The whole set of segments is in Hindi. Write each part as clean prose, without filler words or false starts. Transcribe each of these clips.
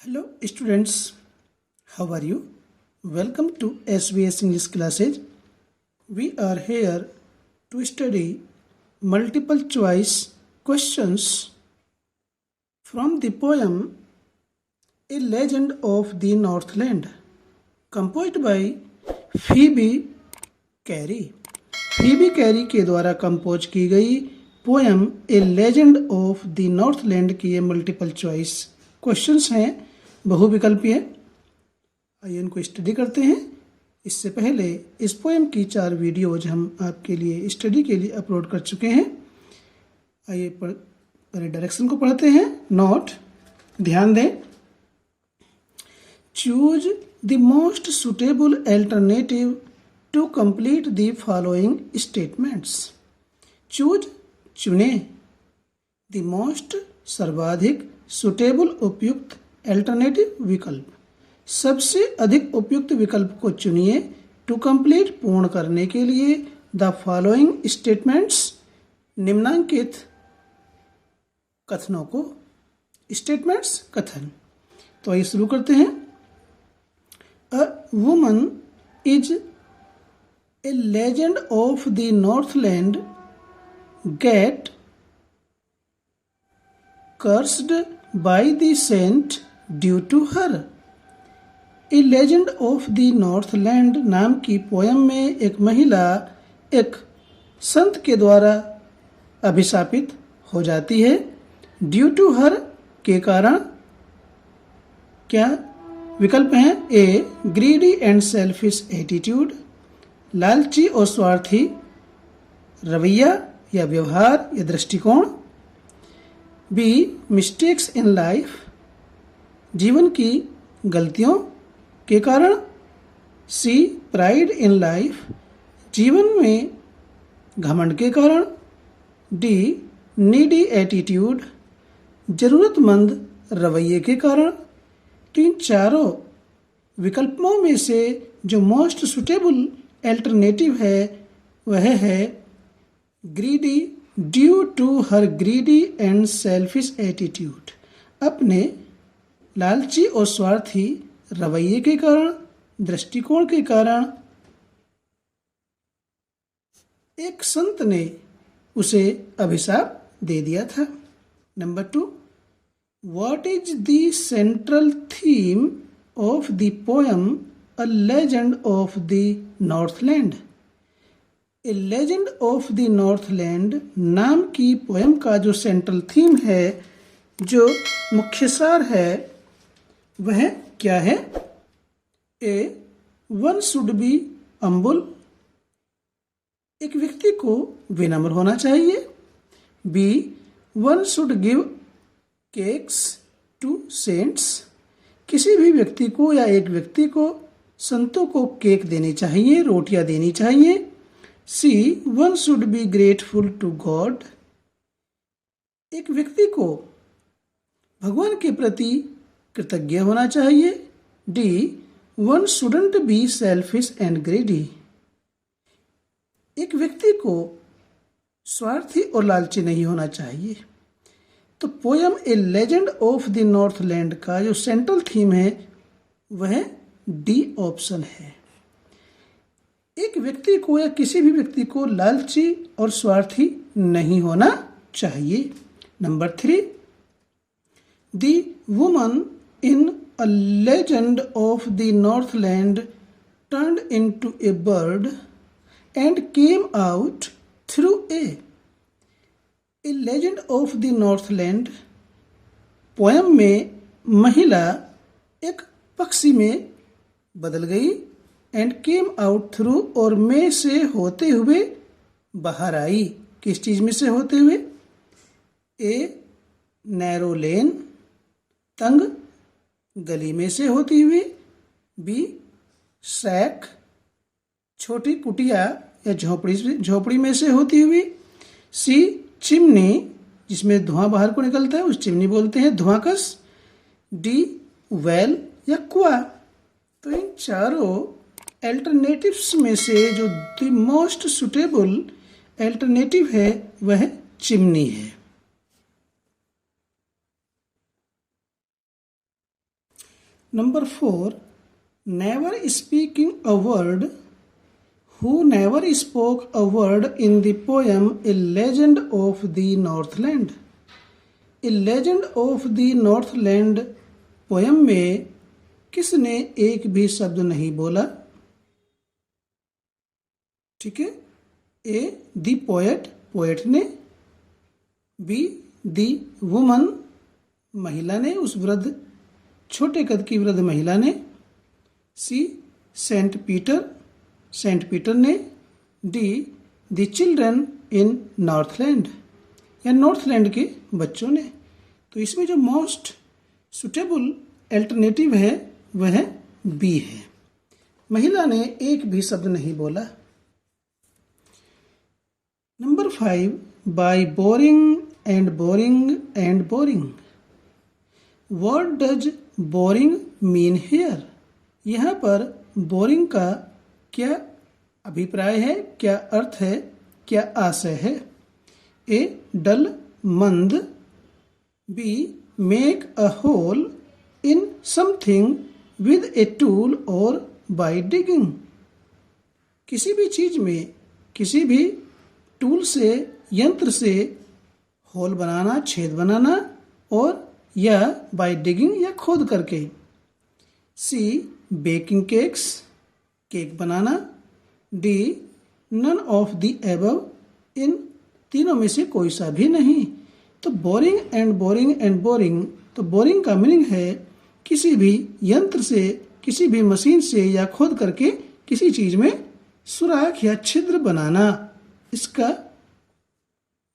Hello students, how are you? Welcome to SBS English classes. We are here to study multiple choice questions from the poem A Legend of the Northland, composed by Phoebe Cary. Phoebe Cary के द्वारा कंपोज की गई poem A legend of the Northland की ये मल्टीपल चॉइस क्वेश्चंस हैं, बहुविकल्पीय। आइए इनको स्टडी करते हैं। इससे पहले इस पोएम की 4 वीडियोज हम आपके लिए स्टडी के लिए अपलोड कर चुके हैं। आइए पहले डायरेक्शन को पढ़ते हैं। नोट, ध्यान दें। Choose the most suitable alternative to complete the following statements. Choose, चुने, द मोस्ट, सर्वाधिक, सुटेबल, उपयुक्त, अल्टरनेटिव, विकल्प, सबसे अधिक उपयुक्त विकल्प को चुनिए। टू कंप्लीट, पूर्ण करने के लिए। द फॉलोइंग स्टेटमेंट्स, निम्नांकित कथनों को। स्टेटमेंट्स, कथन। तो आइए शुरू करते हैं। A woman is a legend of the Northland get cursed by the saint due to her। A legend of the Northland नाम की पोयम में एक महिला एक संत के द्वारा अभिशापित हो जाती है। ड्यू टू हर, के कारण। क्या विकल्प हैं? ए ग्रीडी एंड सेल्फिश एटीट्यूड, लालची और स्वार्थी रवैया या व्यवहार या दृष्टिकोण। बी मिस्टेक्स इन लाइफ, जीवन की गलतियों के कारण। सी प्राइड इन लाइफ, जीवन में घमंड के कारण। डी नीडी एटीट्यूड, जरूरतमंद रवैये के कारण। तो इन चारों विकल्पों में से जो मोस्ट सुटेबल अल्टरनेटिव है वह है greedy, due to her greedy and selfish attitude, अपने लालची और स्वार्थी रवैये के कारण, दृष्टिकोण के कारण एक संत ने उसे अभिशाप दे दिया था। Number 2, what is the central theme of the poem a legend of the Northland. A legend of the Northland नाम की पोएम का जो सेंट्रल थीम है, जो मुख्य सार है, वह क्या है? A one should be humble, एक व्यक्ति को विनम्र होना चाहिए। B one should give cakes to saints, किसी भी व्यक्ति को या एक व्यक्ति को संतों को केक देनी चाहिए, रोटियां देनी चाहिए। C one should be grateful to God, एक व्यक्ति को भगवान के प्रति कृतज्ञ होना चाहिए। D one shouldn't be selfish and greedy, एक व्यक्ति को स्वार्थी और लालची नहीं होना चाहिए। तो poem A legend of the Northland का जो सेंट्रल थीम है वह डी ऑप्शन है। एक व्यक्ति को या किसी भी व्यक्ति को लालची और स्वार्थी नहीं होना चाहिए। Number 3, the woman in a legend of the Northland turned into A bird and came out through a legend of the Northland poem में महिला एक पक्षी में बदल गई। एंड केम आउट थ्रू, और में से होते हुए बाहर आई। किस चीज में से होते हुए? ए नैरो लेन, तंग गली में से होती हुई। बी सैक, छोटी कुटिया या झोपड़ी में से होती हुई। सी चिमनी, जिसमें धुआं बाहर को निकलता है, उस चिमनी बोलते हैं धुआंकस। डी वेल या कुआं। तो इन चारों अल्टरनेटिव्स में से जो द मोस्ट सुटेबल अल्टरनेटिव है वह चिमनी है। Number 4, never speaking a word. Who never spoke a word in the poem A Legend of the Northland? A Legend of the Northland poem में किसने एक भी शब्द नहीं बोला? ठीक है, ए दी पोएट, पोएट ने, बी दी वुमन, महिला ने, उस वृद्ध, छोटे कद की वृद्ध महिला ने, सी सेंट पीटर, सेंट पीटर ने, D the children in Northland, या नॉर्थलैंड के बच्चों ने। तो इसमें जो मोस्ट सुटेबल अल्टरनेटिव है वह बी है, महिला ने एक भी शब्द नहीं बोला। Number 5, by boring and boring and boring, what does boring mean here? यहाँ पर बोरिंग का क्या अभिप्राय है, क्या अर्थ है, क्या आशय है? ए डल, मंद, B make a hole in something with a tool और बाय डिगिंग, किसी भी चीज में किसी भी टूल से, यंत्र से होल बनाना, छेद बनाना, और या बाय डिगिंग, या खोद करके। सी बेकिंग केक्स, केक बनाना, D none of the above, इन तीनों में से कोई सा भी नहीं। तो boring and boring and boring, तो बोरिंग का मीनिंग है किसी भी यंत्र से, किसी भी मशीन से या खोद करके किसी चीज में सुराख या छिद्र बनाना। इसका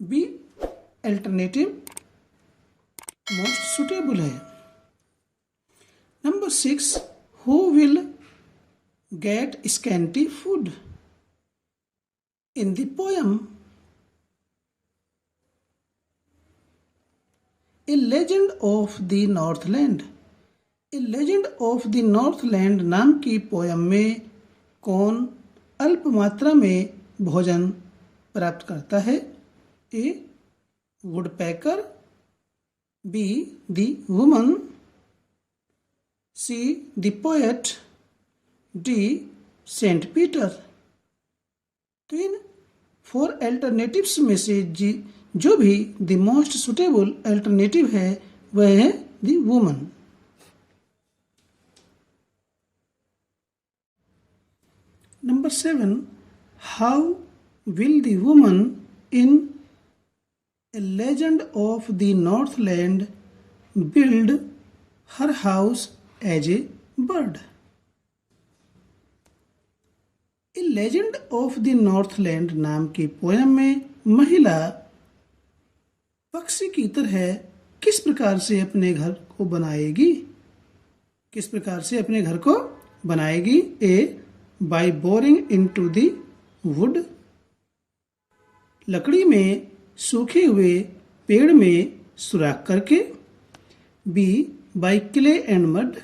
बी अल्टरनेटिव मोस्ट सुटेबल है। Number 6, who will get scanty food in the poem A legend of the Northland? A legend of the Northland नाम की पोयम में कौन अल्प मात्रा में भोजन प्राप्त करता है? A woodpecker, B the woman, C the poet, D Saint Peter. तो इन 4 अल्टरनेटिव्स में से जो भी द मोस्ट सुटेबल अल्टरनेटिव है वह है the woman. Number 7, how will the woman in A Legend of the Northland build her house as a bird? A Legend of the Northland नाम की पोयम में महिला पक्षी की तरह किस प्रकार से अपने घर को बनाएगी? किस प्रकार से अपने घर को बनाएगी? A by boring into the wood, लकड़ी में सूखे हुए पेड़ में सुराख करके। B by clay and mud,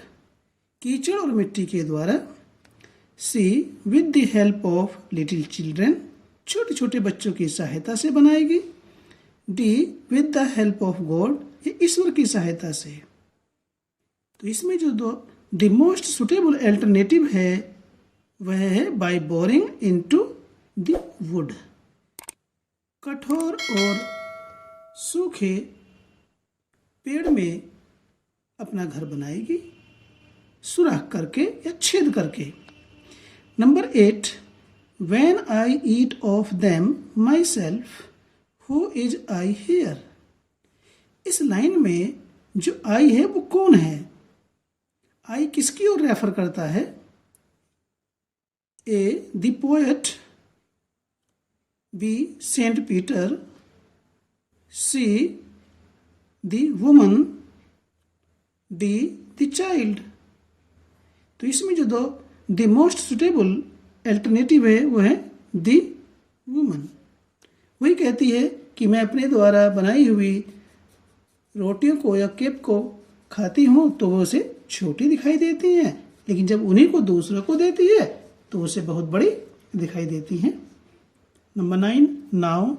कीचड़ और मिट्टी के द्वारा। C with the help of little children, छोटे छोटे बच्चों की सहायता से बनाएगी। D with the help of God, ये ईश्वर की सहायता से। तो इसमें जो द मोस्ट सुटेबल अल्टरनेटिव है वह है by boring into the wood, कठोर और सूखे पेड़ में अपना घर बनाएगी, सुराख करके या छेद करके। Number 8, when I eat of them my self who is I hear? इस लाइन में जो आई है वो कौन है? आई किसकी ओर रेफर करता है? A the poet, B Saint Peter, C the woman, D the child. तो इसमें जो द मोस्ट सुटेबल अल्टरनेटिव है वो है द वुमन। वही कहती है कि मैं अपने द्वारा बनाई हुई रोटियों को या केक को खाती हूँ तो वो उसे छोटी दिखाई देती हैं, लेकिन जब उन्हीं को दूसरों को देती है तो उसे बहुत बड़ी दिखाई देती हैं। Number 9, now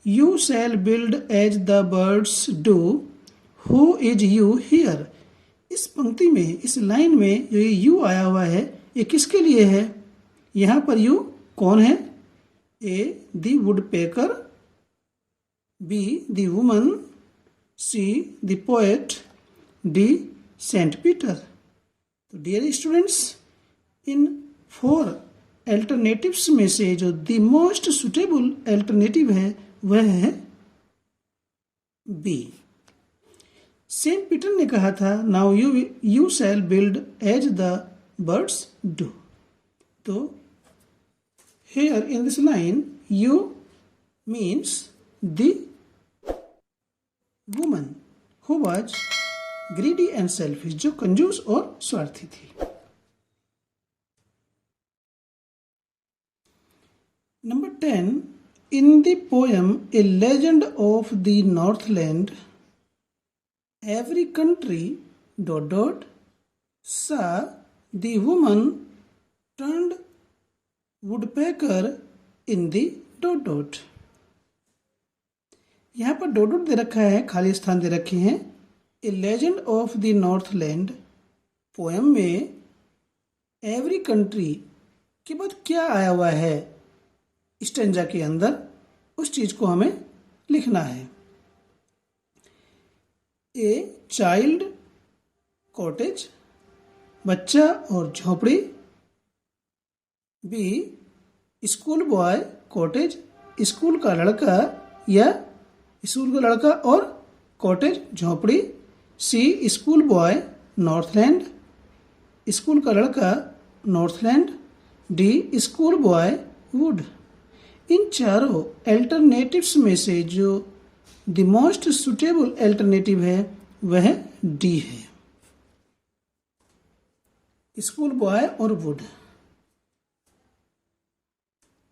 you shall build as the birds do who is you here? इस पंक्ति में, इस लाइन में जो ये यू आया हुआ है, ये किसके लिए है? यहाँ पर यू कौन है? A the woodpecker, B the woman, C the poet, D Saint Peter. तो डियर स्टूडेंट्स, इन 4 अल्टरनेटिव्स में से जो द मोस्ट सुटेबल अल्टरनेटिव है वह है बी। सेंट पीटर ने कहा था, now you shall build as the birds do. तो here in this line you means the woman who was greedy and selfish, जो कंजूस और स्वार्थी थी। Number 10, in the poem A Legend of the Northland, every country ... saw the woman turned woodpecker in the ... यहाँ पर डॉट दे रखा है, खाली स्थान दे रखे हैं। ए legend of the Northland poem में एवरी कंट्री के बाद क्या आया हुआ है स्टेंजा के अंदर, उस चीज को हमें लिखना है। ए चाइल्ड कॉटेज, बच्चा और झोपड़ी। B school boy cottage, school का लड़का या स्कूल का लड़का और कॉटेज झोपड़ी। C school boy Northland, school का लड़का Northland. D school boy wood. इन चारों अल्टरनेटिव्स में से जो द मोस्ट सुटेबल अल्टरनेटिव है वह डी है, स्कूल बॉय और वुड।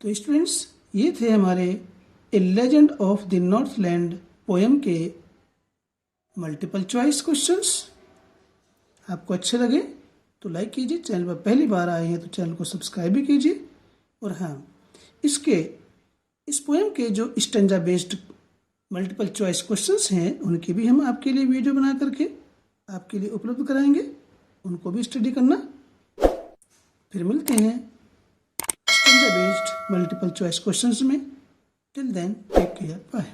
तो स्टूडेंट्स, ये थे हमारे ए legend of the Northland poem के मल्टीपल चॉइस क्वेश्चंस। आपको अच्छे लगे तो लाइक कीजिए, चैनल पर पहली बार आए हैं तो चैनल को सब्सक्राइब भी कीजिए। और हाँ, इस पोएम के जो stanza based multiple choice questions हैं उनकी भी हम आपके लिए वीडियो बना करके आपके लिए उपलब्ध कराएंगे, उनको भी स्टडी करना। फिर मिलते हैं stanza based multiple choice questions में। Till then take care, bye.